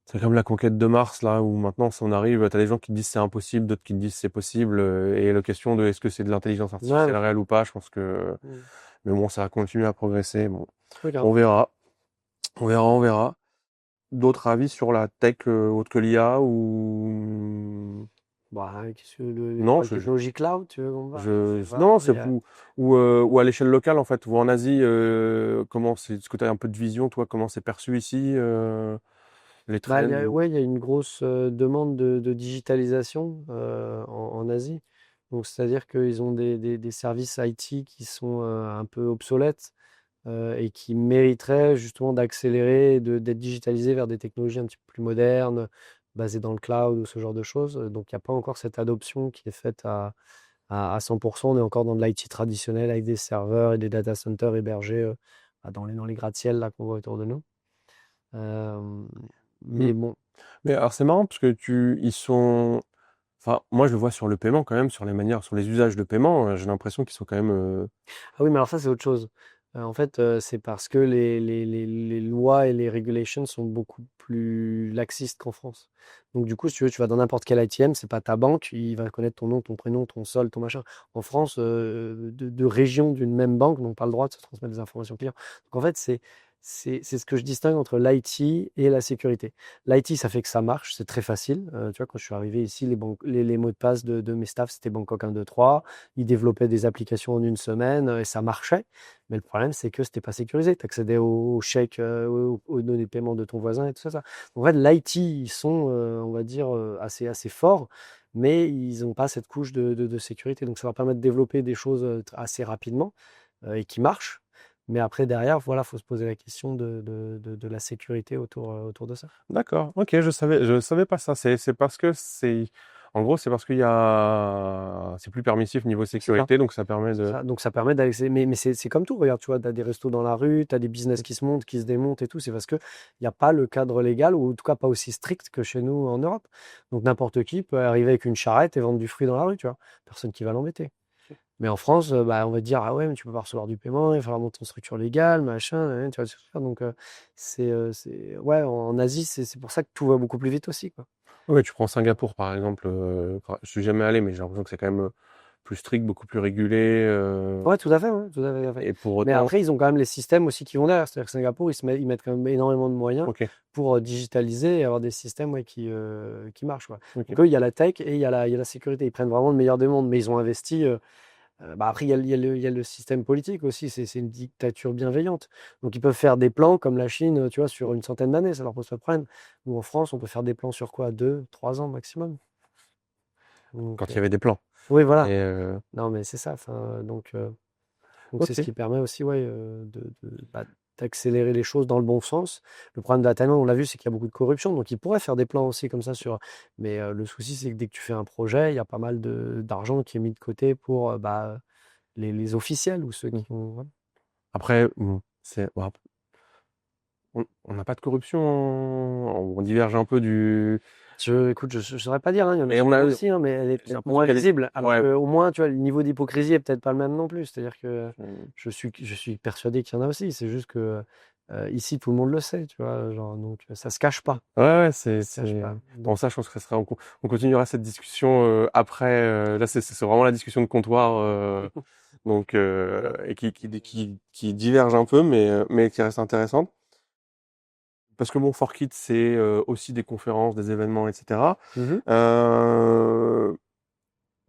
C'est comme la conquête de Mars, là, où maintenant, si on arrive, t'as des gens qui te disent c'est impossible, d'autres qui te disent c'est possible, et la question de est-ce que c'est de l'intelligence Ouais, artificielle réelle ou pas, je pense que, mm. mais bon, ça va continuer à progresser, bon, Oui, on clairement. verra, on verra. D'autres avis sur la tech, autre que l'IA, ou, Bah, non, quoi, les technologies cloud, tu veux qu'on va? Je sais pas. non, c'est, ou à l'échelle locale, en fait, ou en Asie, est-ce que t'as un peu de vision, toi, comment c'est perçu ici, les Bah, trends, ou... ouais, il y a une grosse demande de digitalisation en Asie. Donc, c'est-à-dire qu'ils ont des services IT qui sont un peu obsolètes et qui mériteraient justement d'accélérer, d'être digitalisés vers des technologies un petit peu plus modernes, basées dans le cloud ou ce genre de choses. Donc, il n'y a pas encore cette adoption qui est faite à 100%. On est encore dans de l'IT traditionnel avec des serveurs et des data centers hébergés dans les gratte-ciels là qu'on voit autour de nous. Euh, Hmm. mais bon. Mais alors c'est marrant parce que ils sont, enfin moi je le vois sur le paiement quand même, sur les manières, sur les usages de paiement, j'ai l'impression qu'ils sont quand même. Ah oui, mais alors ça, c'est autre chose. En fait, c'est parce que les lois et les regulations sont beaucoup plus laxistes qu'en France. Donc, du coup, si tu veux, tu vas dans n'importe quel ATM, c'est pas ta banque, il va connaître ton nom, ton prénom, ton solde, ton machin. En France, de régions d'une même banque n'ont pas le droit de se transmettre des informations clients. Donc, en fait, c'est ce que je distingue entre l'IT et la sécurité. L'IT, ça fait que ça marche, c'est très facile. Tu vois, quand je suis arrivé ici, les mots de passe de mes staffs, c'était Bangkok 1, 2, 3. Ils développaient des applications en une semaine et ça marchait. Mais le problème, c'est que c'était pas sécurisé. Tu accédais aux chèques, aux données de paiement de ton voisin et tout ça. En fait, l'IT, ils sont, on va dire, assez forts, mais ils n'ont pas cette couche de sécurité. Donc, ça leur permet de développer des choses assez rapidement et qui marchent. Mais après, derrière, voilà, faut se poser la question de la sécurité autour de ça. D'accord, ok, je savais pas ça. C'est parce que en gros, c'est parce c'est plus permissif niveau C'est ça. sécurité, donc ça permet C'est de. ça. Donc ça permet d'aller. Mais c'est comme tout, regarde, tu vois, tu as des restos dans la rue, tu as des business qui se montent, qui se démontent et tout. C'est parce qu'il n'y a pas le cadre légal, ou en tout cas pas aussi strict que chez nous en Europe. Donc n'importe qui peut arriver avec une charrette et vendre du fruit dans la rue, tu vois. Personne qui va l'embêter. Mais en France, bah, on va te dire, ah ouais, mais tu peux pas recevoir du paiement, il va falloir monter ton structure légale, machin, tu vois ce que je veux dire. Donc ouais, en Asie, c'est pour ça que tout va beaucoup plus vite aussi, quoi. Ouais, tu prends Singapour par exemple. Je suis jamais allé, mais j'ai l'impression que c'est quand même plus strict, beaucoup plus régulé. Ouais, tout à fait, ouais, tout à fait, tout à fait. Et pour Mais autant, après, ils ont quand même les systèmes aussi qui vont derrière. C'est-à-dire que Singapour, ils mettent quand même énormément de moyens ok, pour digitaliser et avoir des systèmes ouais, qui marchent. Quoi. ok. Donc eux, il y a la tech et il y a la sécurité. Ils prennent vraiment le meilleur des mondes, mais ils ont investi. Bah après, il y a le système politique aussi. C'est une dictature bienveillante. Donc ils peuvent faire des plans comme la Chine, tu vois, sur une centaine d'années. Ça leur pose pas de problème. Nous, en France, on peut faire des plans sur quoi? 2, 3 ans maximum. Donc, Quand il y avait des plans. oui, voilà. Et Non, mais c'est ça. Enfin, donc c'est ce ok. qui permet aussi ouais, bah, d'accélérer les choses dans le bon sens. Le problème de la Thaïlande, on l'a vu, c'est qu'il y a beaucoup de corruption. Donc ils pourraient faire des plans aussi comme ça sur. Mais le souci, c'est que dès que tu fais un projet, il y a pas mal d'argent qui est mis de côté pour bah, les officiels ou ceux Mm. qui ont. Voilà. Après, bon, on n'a pas de corruption, on diverge un peu du. Écoute, je ne saurais pas dire, hein, il y en a Mais on sûrement a, aussi, hein, mais elle est j'ai peut-être l'impression moins qu'elle est. visible. Alors Ouais. qu'au moins, tu vois, le niveau d'hypocrisie est peut-être pas le même non plus. C'est-à-dire que euh, je suis persuadé qu'il y en a aussi. C'est juste que ici, tout le monde le sait, tu vois. Genre, donc, ça se cache pas. Ouais, ouais, Ça se cache pas. Bon, Donc, ça, je pense que ça sera. On continuera cette discussion après. Là, c'est vraiment la discussion de comptoir, donc et qui diverge un peu, mais qui reste intéressante. Parce que bon, Forkit, c'est aussi des conférences, des événements, etc. mhm. Euh,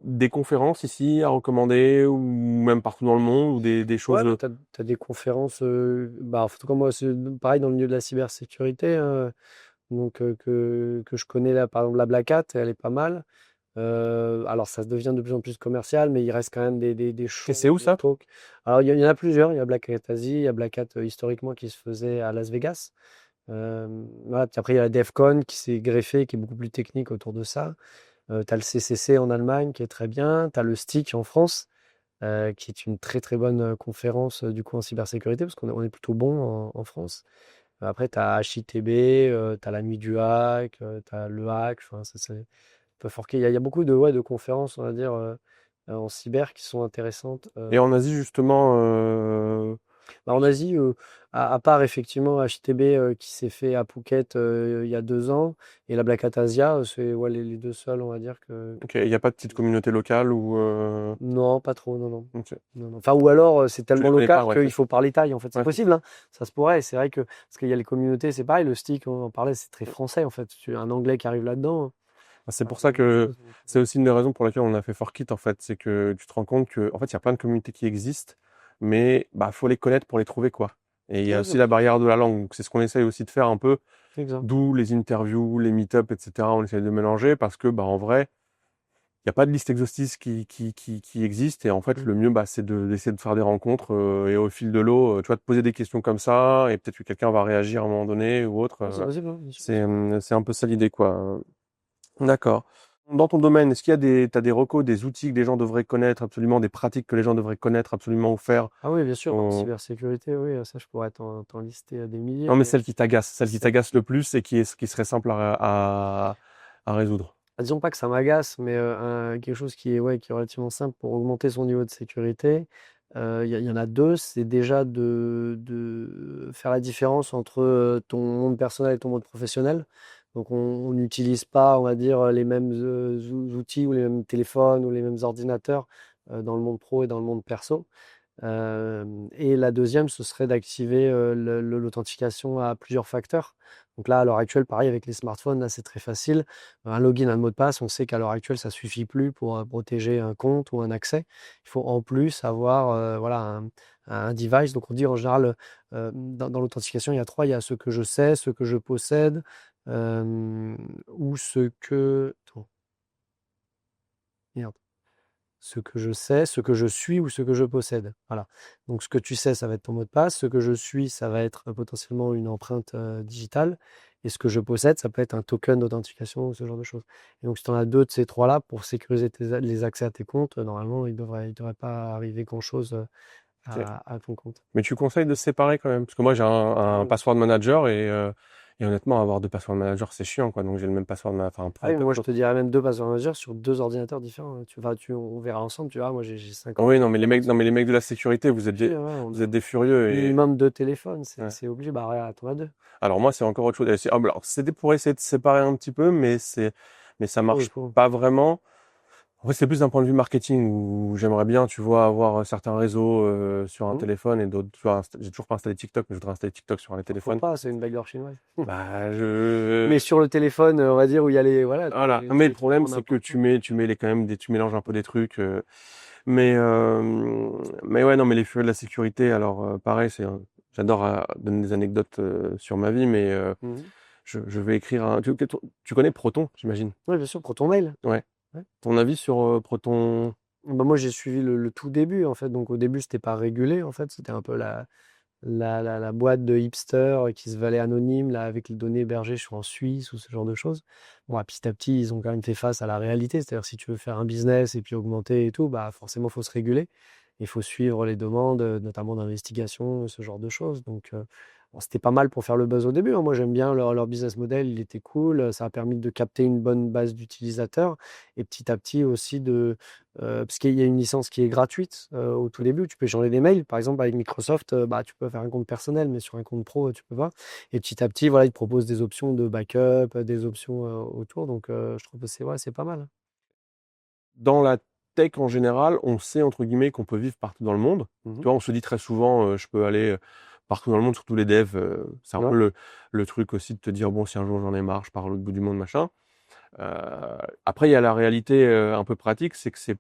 des conférences ici à recommander, ou même partout dans le monde, ou des choses. Ouais, bah, tu as des conférences. Bah, en tout cas, moi, c'est pareil dans le milieu de la cybersécurité. Donc, que je connais là, par exemple, la Black Hat, elle est pas mal. Alors, ça devient de plus en plus commercial, mais il reste quand même des Et c'est shows, où des ça? talks. Alors, il y en a plusieurs. Il y a Black Hat Asie, il y a Black Hat historiquement qui se faisait à Las Vegas. Voilà. Puis après, il y a la DEFCON qui s'est greffé, qui est beaucoup plus technique autour de ça. Tu as le CCC en Allemagne qui est très bien. Tu as le STIC en France, qui est une très très bonne conférence du coup en cybersécurité, parce qu'on est plutôt bon en France. Après, tu as HITB, tu as la nuit du hack, tu as le hack. Enfin, peut forquer. Il y a beaucoup de, ouais, de conférences, on va dire, en cyber qui sont intéressantes. Et en Asie, justement, Bah, en Asie, à part effectivement HTB qui s'est fait à Phuket il y a 2 ans, et la Black Hat Asia, c'est ouais, les deux seuls, on va dire que. ok, il n'y a pas de petite communauté locale ou. Non, pas trop, non, non. Ok. Non, non. Enfin, ou alors c'est Tu les tellement connais pas, local ouais. qu'il faut parler taille, en fait. C'est Ouais, possible, hein. Ça se pourrait. C'est vrai que, parce qu'il y a les communautés, c'est pareil, le stick, on en parlait, c'est très français, en fait. Tu as un anglais qui arrive là-dedans. c'est C'est pas pour ça la même que chose. c'est aussi une des raisons pour laquelle on a fait Forkit, en fait. C'est que tu te rends compte que, en fait, il y a plein de communautés qui existent, mais bah, faut les connaître pour les trouver, quoi. Et il y a Ouais, aussi la barrière de la langue. Donc, c'est ce qu'on essaye aussi de faire un peu, exact. d'où les interviews, les meet-up, etc. On essaye de mélanger parce que, bah, en vrai, il n'y a pas de liste exhaustive qui existe. Et en fait, Mm. le mieux, bah, c'est d'essayer de faire des rencontres et au fil de l'eau, tu vois, de poser des questions comme ça et peut-être que quelqu'un va réagir à un moment donné ou autre. Ouais, c'est possible, hein, bien sûr. C'est un peu ça l'idée, quoi. D'accord. Dans ton domaine, est-ce qu'il y a t'as des recos, des outils que les gens devraient connaître absolument, des pratiques que les gens devraient connaître absolument ou faire? Ah oui, bien sûr, en On- cybersécurité, oui, ça, je pourrais t'en lister des milliers, Non, mais mais celle qui c'est- t'agace le plus et qui serait simple à résoudre. disons pas que ça m'agace, mais quelque chose qui est, ouais, qui est relativement simple pour augmenter son niveau de sécurité. Il y en a deux, c'est déjà de faire la différence entre ton monde personnel et ton monde professionnel. Donc on n'utilise pas, on va dire, les mêmes outils ou les mêmes téléphones ou les mêmes ordinateurs dans le monde pro et dans le monde perso. Et la deuxième, ce serait d'activer l'authentification à plusieurs facteurs. Donc là, à l'heure actuelle, pareil avec les smartphones, là, c'est très facile. Un login, un mot de passe, on sait qu'à l'heure actuelle, ça suffit plus pour protéger un compte ou un accès. Il faut en plus avoir voilà, un device. Donc on dit en général, dans l'authentification, il y a trois. Il y a ce que je sais, ce que je possède, ou ce que. Attends, merde. Ce que je sais, ce que je suis ou ce que je possède. Voilà. Donc ce que tu sais, ça va être ton mot de passe. Ce que je suis, ça va être potentiellement une empreinte digitale. Et ce que je possède, ça peut être un token d'authentification ou ce genre de choses. Et donc si tu en as deux de ces trois-là pour sécuriser les accès à tes comptes, normalement, il devrait pas arriver grand-chose Ok. à ton compte. Mais tu conseilles de se séparer quand même? Parce que moi, j'ai un Mm. password manager et honnêtement, avoir deux password managers, c'est chiant, quoi. Donc, j'ai le même password, enfin, Ah peu oui, mais moi je importe. te dirais même deux password managers sur deux ordinateurs différents, hein. On verra ensemble, tu vois, moi j'ai 50 Oui, non, mais ordinateurs non, mais dessus. les mecs de la sécurité, Obligé, ouais, on vous a êtes des furieux et, minimum deux téléphones, c'est ouais. c'est obligé. Bah regarde, t'en as deux. Alors moi, c'est encore autre chose. Alors, c'était pour essayer de séparer un petit peu, mais ça Oh, il marche faut. pas vraiment. En fait, c'est plus d'un point de vue marketing où j'aimerais bien, tu vois, avoir certains réseaux sur un Mmh. téléphone et d'autres. Tu vois, j'ai toujours pas installé TikTok, mais je voudrais installer TikTok sur un des Faut téléphones. pas, c'est une bagarre chinoise. Bah, Mais sur le téléphone, on va dire où il y a les voilà, voilà. tu Mais le les problème, prends c'est que n'importe où. tu mets quand même tu mélanges un peu des trucs. Mais, euh, mais ouais, non, mais les feux de la sécurité, alors pareil, j'adore donner des anecdotes sur ma vie, mais Mmh. je vais écrire tu connais Proton, j'imagine. Ouais, bien sûr, pour ton mail. Ouais. Ouais. Ton avis sur Proton? Bah, moi, j'ai suivi le tout début, en fait. Donc, au début, c'était pas régulé, en fait. C'était un peu la boîte de hipsters qui se valait anonyme, là, avec les données hébergées, je suis en Suisse ou ce genre de choses. Bon, petit à petit, ils ont quand même fait face à la réalité. C'est-à-dire, si tu veux faire un business et puis augmenter et tout, bah, forcément, il faut se réguler. Il faut suivre les demandes, notamment d'investigation, ce genre de choses. Donc, bon, c'était pas mal pour faire le buzz au début, hein. Moi, j'aime bien leur business model, il était cool. Ça a permis de capter une bonne base d'utilisateurs et petit à petit aussi parce qu'il y a une licence qui est gratuite au tout début, tu peux échanger des mails. Par exemple, avec Microsoft, bah, tu peux faire un compte personnel, mais sur un compte pro, tu peux pas. Et petit à petit, voilà, ils te proposent des options de backup, des options autour. Donc, je trouve que c'est pas mal. Dans la tech en général, on sait entre guillemets qu'on peut vivre partout dans le monde. Mhm. Tu vois, on se dit très souvent, je peux aller partout dans le monde, surtout les devs. C'est un Ouais, peu le truc aussi de te dire, bon, si un jour j'en ai marre, je pars à l'autre bout du monde, machin. Après, il y a la réalité un peu pratique, c'est que c'est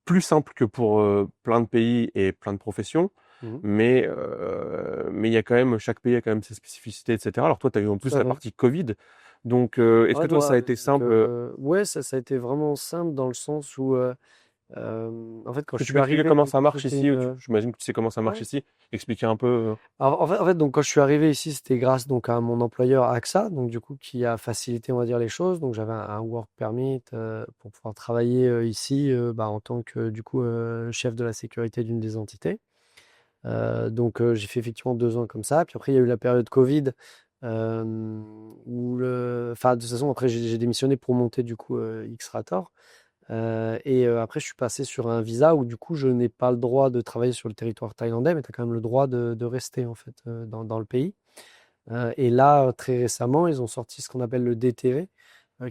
plus simple que pour plein de pays et plein de professions, mhm. mais il y a quand même, chaque pays a quand même ses spécificités, etc. Alors toi, tu as eu en Tout plus à la fait. partie Covid, donc est-ce que Ouais, toi, ça a été donc, simple? ouais, ça a été vraiment simple dans le sens où, en fait, quand Est-ce je que tu suis peux expliquer arrivé, comment donc ça moi marche c'était ici? une, J'imagine que tu sais comment ça marche ouais. ici. Expliquer un peu. Alors, en fait, donc quand je suis arrivé ici, c'était grâce donc à mon employeur AXA, donc du coup qui a facilité, on va dire, les choses. Donc j'avais un work permit pour pouvoir travailler ici, bah, en tant que du coup chef de la sécurité d'une des entités. Donc j'ai fait effectivement 2 ans comme ça. Puis après il y a eu la période Covid euh, enfin de toute façon après j'ai démissionné pour monter du coup Xrator. Après, je suis passé sur un visa où du coup, je n'ai pas le droit de travailler sur le territoire thaïlandais, mais tu as quand même le droit de rester en fait dans le pays. Et là, très récemment, ils ont sorti ce qu'on appelle le DTV,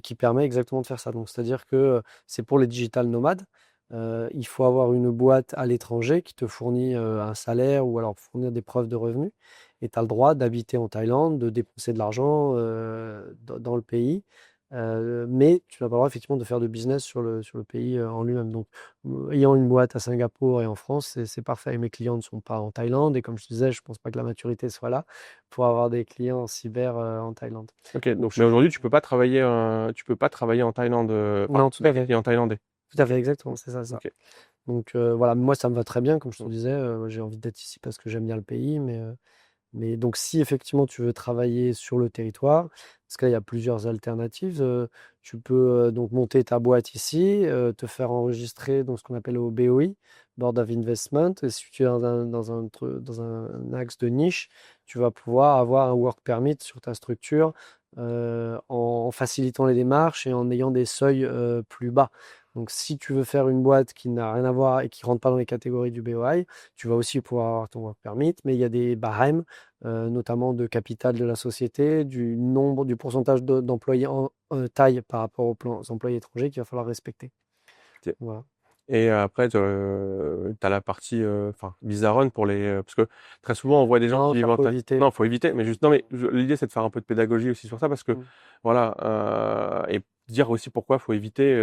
qui permet exactement de faire ça. Donc, c'est-à-dire que c'est pour les digital nomades. Il faut avoir une boîte à l'étranger qui te fournit un salaire ou alors fournir des preuves de revenus. Et tu as le droit d'habiter en Thaïlande, de dépenser de l'argent dans le pays. Mais tu n'as pas le droit effectivement de faire de business sur le pays en lui-même. Donc, ayant une boîte à Singapour et en France, c'est parfait. Mes clients ne sont pas en Thaïlande. Et comme je disais, je ne pense pas que la maturité soit là pour avoir des clients en cyber en Thaïlande. Ok, Donc, donc mais aujourd'hui, tu peux pas travailler en Thaïlande, enfin, non, tout à fait. et en thaïlandais. Tout à fait, exactement, c'est ça, ça. Ok. Donc voilà, moi ça me va très bien, comme je te Mm. disais, j'ai envie d'être ici parce que j'aime bien le pays, mais donc si effectivement tu veux travailler sur le territoire, parce que là il y a plusieurs alternatives, tu peux donc monter ta boîte ici, te faire enregistrer dans ce qu'on appelle au BOI, Board of Investment, et si tu es dans un axe de niche, tu vas pouvoir avoir un work permit sur ta structure en facilitant les démarches et en ayant des seuils plus bas. Donc si tu veux faire une boîte qui n'a rien à voir et qui ne rentre pas dans les catégories du BOI, tu vas aussi pouvoir avoir ton work permit, mais il y a des barèmes, notamment de capital de la société, du pourcentage d'employés en taille par rapport aux employés étrangers qu'il va falloir respecter. Ok. Voilà. Et après, tu as la partie enfin, visa run pour les. Parce que très souvent, on voit des gens Non, qui ça vivent en faut Thaïlande. éviter. Non, faut éviter, mais juste. Non, mais l'idée, c'est de faire un peu de pédagogie aussi sur ça, parce que, Mm. voilà, et dire aussi pourquoi faut éviter.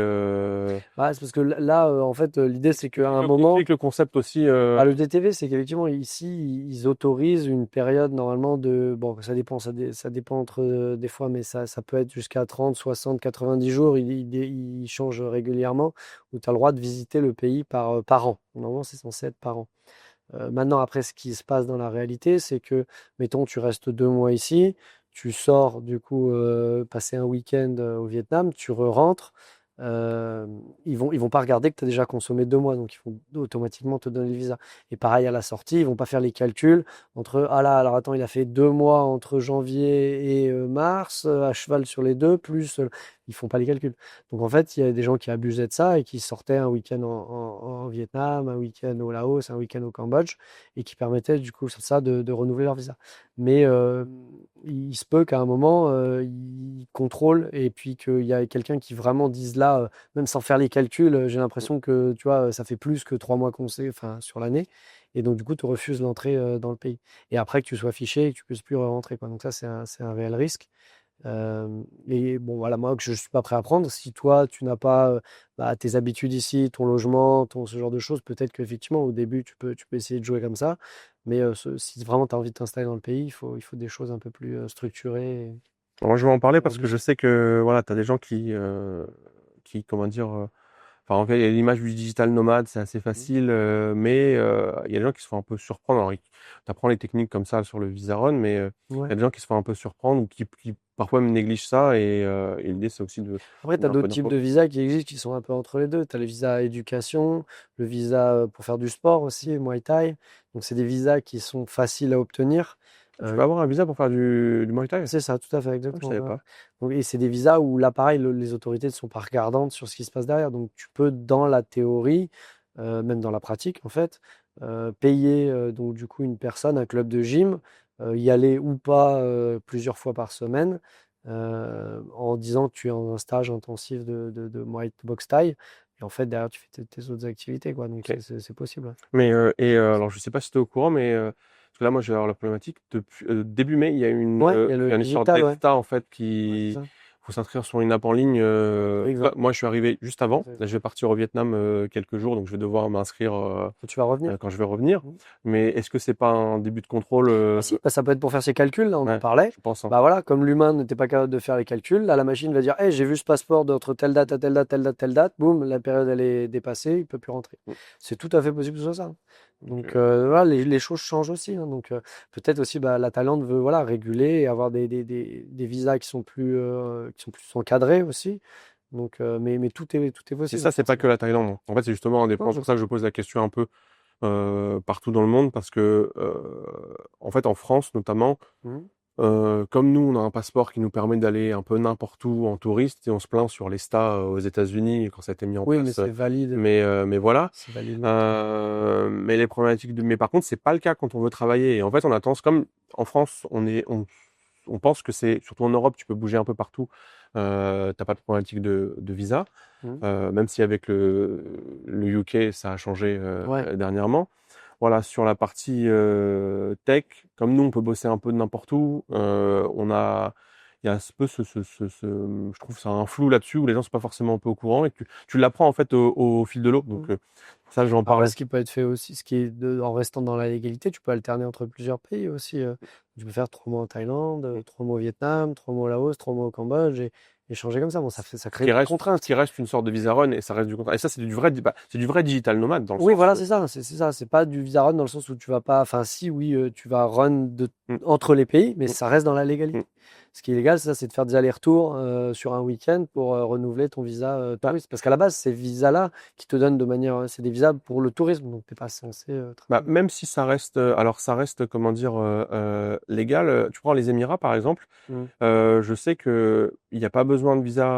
Bah, c'est parce que là, en fait, l'idée, c'est qu'à un moment, Explique le concept aussi. bah, le DTV, c'est qu'effectivement, ici, ils autorisent une période normalement de. Bon, ça dépend entre des fois, mais ça peut être jusqu'à 30, 60, 90 jours. Ils changent régulièrement, où tu as le droit de visiter le pays par an. Normalement, c'est censé être par an. Maintenant, après, ce qui se passe dans la réalité, c'est que, mettons, tu restes 2 mois ici, tu sors, du coup, passer un week-end au Vietnam, tu re-rentres. euh, ils vont pas regarder que tu as déjà consommé 2 mois, donc ils vont automatiquement te donner le visa. Et pareil à la sortie, ils vont pas faire les calculs entre ah là, alors attends, il a fait 2 mois entre janvier et mars, à cheval sur les deux, plus. ils font pas les calculs. Donc en fait, il y a des gens qui abusaient de ça et qui sortaient un week-end en Vietnam, un week-end au Laos, un week-end au Cambodge, et qui permettaient du coup ça de renouveler leur visa. Mais il se peut qu'à un moment, ils contrôlent et puis qu'il y a quelqu'un qui vraiment dise là, même sans faire les calculs, j'ai l'impression que tu vois, ça fait plus que 3 mois qu'on sait, enfin sur l'année, et donc du coup, tu refuses l'entrée dans le pays. Et après que tu sois fiché et que tu puisses plus rentrer, quoi. Donc ça, c'est un réel risque. Et bon, voilà, moi, que je ne suis pas prêt à prendre. Si toi, tu n'as pas tes habitudes ici, ton logement, ce genre de choses, peut-être qu'effectivement, au début, tu peux essayer de jouer comme ça. Mais si vraiment tu as envie de t'installer dans le pays, il faut des choses un peu plus structurées Moi, je vais en parler et parce que je robuste. sais que voilà, tu as des gens qui comment dire, enfin, en fait, il y a l'image du digital nomade, c'est assez Mm. facile, mais il y a des gens qui se font un peu surprendre. Alors, tu apprends les techniques comme ça sur le Visa Run, mais il y Ouais. a des gens qui se font un peu surprendre ou qui parfois même négligent ça. Et l'idée, c'est aussi de Après, tu as mettre un peu d'autres types d'infos. de visas qui existent qui sont un peu entre les deux. Tu as le visa éducation, le visa pour faire du sport aussi, Muay Thai. Donc, c'est des visas qui sont faciles à obtenir. Tu Euh, peux avoir un visa pour faire du Muay Thai? C'est ça, tout à fait, Ah, je exactement. savais Ouais. pas. Donc, et c'est des visas où là, pareil, les autorités ne sont pas regardantes sur ce qui se passe derrière. Donc, tu peux, dans la théorie, même dans la pratique, en fait, payer donc du coup une personne, un club de gym, y aller ou pas plusieurs fois par semaine, en disant que tu es en un stage intensif de Muay Box Thai. Et en fait, derrière, tu fais tes autres activités, quoi. Donc, Ok. c'est possible. Ouais. Mais alors, je sais pas si tu es au courant, mais parce que là, moi, je vais avoir la problématique. Depuis début mai, Ouais, il y a il le y a une histoire digital, ouais. d'ESTA en fait Ouais, c'est qui ça. faut s'inscrire sur une app en ligne. Là, Exact. moi, je suis arrivé juste avant. C'est Là, ça. je vais partir au Vietnam quelques jours, donc je vais devoir m'inscrire Tu vas revenir. quand je vais revenir. Mais est-ce que c'est pas un début de contrôle Ah si, bah, ça peut être pour faire ses calculs, là on en Ouais, parlait. je pense, hein. Bah voilà, comme l'humain n'était pas capable de faire les calculs, là la machine va dire, hey, j'ai vu ce passeport d'entre telle date à telle date, telle date, telle date, boum, la période elle est dépassée, il peut plus rentrer. Mm. C'est tout à fait possible que ce soit ça. Donc, Donc voilà, les choses changent aussi, hein. Donc peut-être aussi bah, la Thaïlande veut voilà, réguler et avoir des visas qui sont plus encadrés aussi. Donc, mais tout est c'est possible, ça, hein, c'est pas que forcément. la Thaïlande, hein. En fait, c'est justement un des points. Non, C'est pour ça que je pose la question un peu partout dans le monde, parce que en fait, en France notamment. mhm. Comme nous, on a un passeport qui nous permet d'aller un peu n'importe où en touriste, et on se plaint sur les stats aux États-Unis quand ça a été mis en Oui, mais place. c'est valide. Mais voilà. C'est valide longtemps. Mais les problématiques mais par contre, c'est pas le cas quand on veut travailler. Et en fait, on a tendance, comme en France, on pense que c'est, surtout en Europe, tu peux bouger un peu partout. T'as pas de problématique de visa. Mhm. Même si avec le UK, ça a changé Ouais. dernièrement. Voilà, sur la partie tech, comme nous, on peut bosser un peu de n'importe où. Il y a un peu je trouve, ça a un flou là-dessus où les gens sont pas forcément un peu au courant et que tu l'apprends en fait au fil de l'eau. Donc ça, j'en Après, parle. ce qui peut être fait aussi, en restant dans la légalité, tu peux alterner entre plusieurs pays aussi. Tu peux faire 3 mois en Thaïlande, 3 mois au Vietnam, 3 mois au Laos, 3 mois au Cambodge et changer comme ça. Bon, ça Ce crée qui des reste, ce contraintes. qui reste une sorte de visa run et ça reste du contrat. Et ça, c'est du vrai digital nomade dans le Oui, sens voilà, où, c'est ça. C'est ça. C'est pas du visa run dans le sens où tu vas pas. Enfin, si, oui, tu vas run mm, entre les pays, mais mm, ça reste dans la mm. légalité. Ce qui est légal, c'est ça, c'est de faire des allers-retours sur un week-end pour renouveler ton visa Bah, touriste. Parce qu'à la base, ces visas-là qui te donnent de manière. C'est des visas pour le tourisme, donc tu n'es pas censé travailler. même si ça reste, alors ça reste, comment dire, légal. Tu prends les Émirats par exemple. Mm. Je sais que il n'y a pas besoin de visa.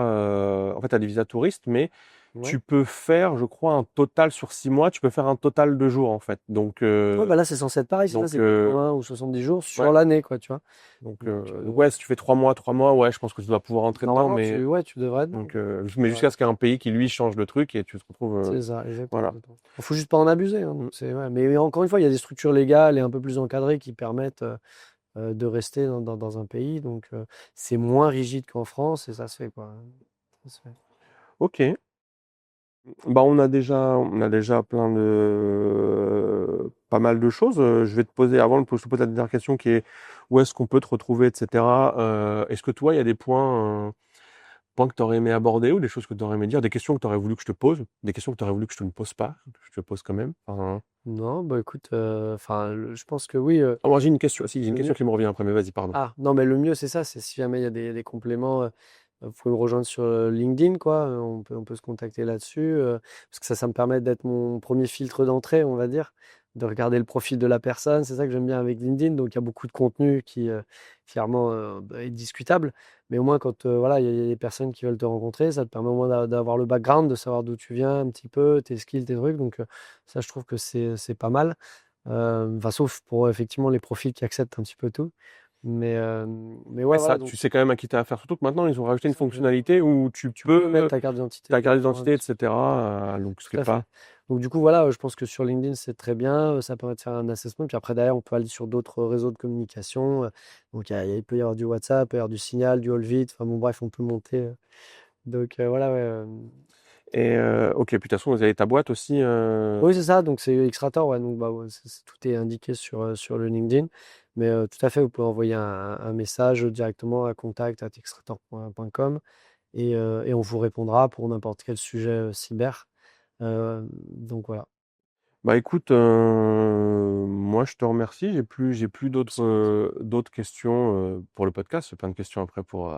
En fait, tu as des visas touristes, mais Ouais. tu peux faire, je crois, un total sur 6 mois. Tu peux faire un total de jours en fait. Donc, Ouais, bah là, c'est censé être pareil. C'est ça, donc, c'est 80 ou 70 jours ouais. sur l'année, quoi, tu vois. Donc, Donc, ouais, si tu fais 3 mois, ouais, je pense que tu dois pouvoir rentrer dedans. normalement, Mais ouais, tu devrais être bon. donc, Tu mais devrais jusqu'à être ce qu'il y ait un pays qui lui change le truc et tu te retrouves, C'est ça, exactement. voilà. Il faut juste pas en abuser, hein, Mm. donc ouais. Mais encore une fois, il y a des structures légales et un peu plus encadrées qui permettent de rester dans un pays. Donc, c'est moins rigide qu'en France et ça se fait, quoi. Ça se fait. Ok. Bah, on a déjà pas mal de choses. Je vais te poser, avant de te poser la dernière question qui est où est-ce qu'on peut te retrouver, etc. Est-ce que toi, il y a des points que tu aurais aimé aborder ou des choses que tu aurais aimé dire, des questions que tu aurais voulu que je te pose, des questions que tu aurais voulu que je te ne pose pas, que je te pose quand même. Enfin, Non, bah écoute, enfin, je pense que oui. moi, j'ai une question. Si, j'ai une Le question mieux. qui me revient après, mais vas-y, pardon. Ah, non, mais le mieux, c'est ça. C'est si jamais il y a des compléments, vous pouvez me rejoindre sur LinkedIn, quoi. On peut se contacter là-dessus. Parce que ça me permet d'être mon premier filtre d'entrée, on va dire. de regarder le profil de la personne. C'est ça que j'aime bien avec LinkedIn. Donc, il y a beaucoup de contenu qui, finalement, est discutable. Mais au moins, quand voilà, il y a des personnes qui veulent te rencontrer, ça te permet au moins d'avoir le background, de savoir d'où tu viens un petit peu, tes skills, tes trucs. Donc, ça, je trouve que c'est pas mal. Enfin, sauf pour effectivement les profils qui acceptent un petit peu tout. Mais Ouais, ouais, voilà. ça, Donc, tu sais quand même à qui t'as affaire. Surtout que maintenant, ils ont rajouté une ça, fonctionnalité où tu tu peux mettre peux ta carte d'identité ta carte directement d'identité, là-dessus. etc. Donc, ce qui Tout est à fait. pas. Donc du coup, voilà, je pense que sur LinkedIn, c'est très bien. Ça permet de faire un assessment. Puis après, derrière, on peut aller sur d'autres réseaux de communication. Donc il peut y avoir du WhatsApp, il peut y avoir du Signal, du Allvit. Enfin bon, bref, on peut monter. Donc voilà, ouais. Et ok, puis de toute façon, vous avez ta boîte aussi. Oui, c'est ça. Donc c'est Xtrator, ouais. Donc bah, ouais, tout est indiqué sur le LinkedIn. Mais tout à fait, vous pouvez envoyer un message directement à contact@xtrator.com et on vous répondra pour n'importe quel sujet cyber. Donc voilà. Bah écoute, moi je te remercie. J'ai plus d'autres questions pour le podcast. J'ai plein de questions après pour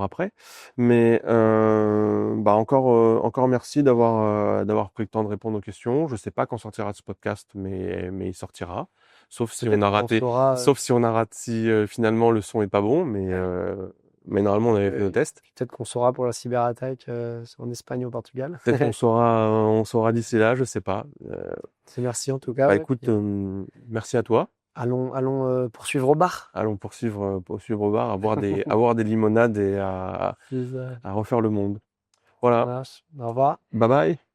après. Mais bah encore merci d'avoir pris le temps de répondre aux questions. Je sais pas quand sortira ce podcast, mais il sortira. Sauf si on Peut-être a qu'on raté, saura. sauf si on a raté, si finalement le son est pas bon. Mais normalement on avait fait nos tests. Peut-être qu'on saura pour la cyberattaque en Espagne ou au Portugal. Peut-être on saura d'ici là, je sais pas. C'est merci en tout cas. Bah Ouais. écoute, Puis, merci à toi. allons poursuivre au bar. Allons poursuivre au bar, à boire des limonades et à, C'est ça. à refaire le monde. Ça Voilà. marche. Au revoir. Bye bye.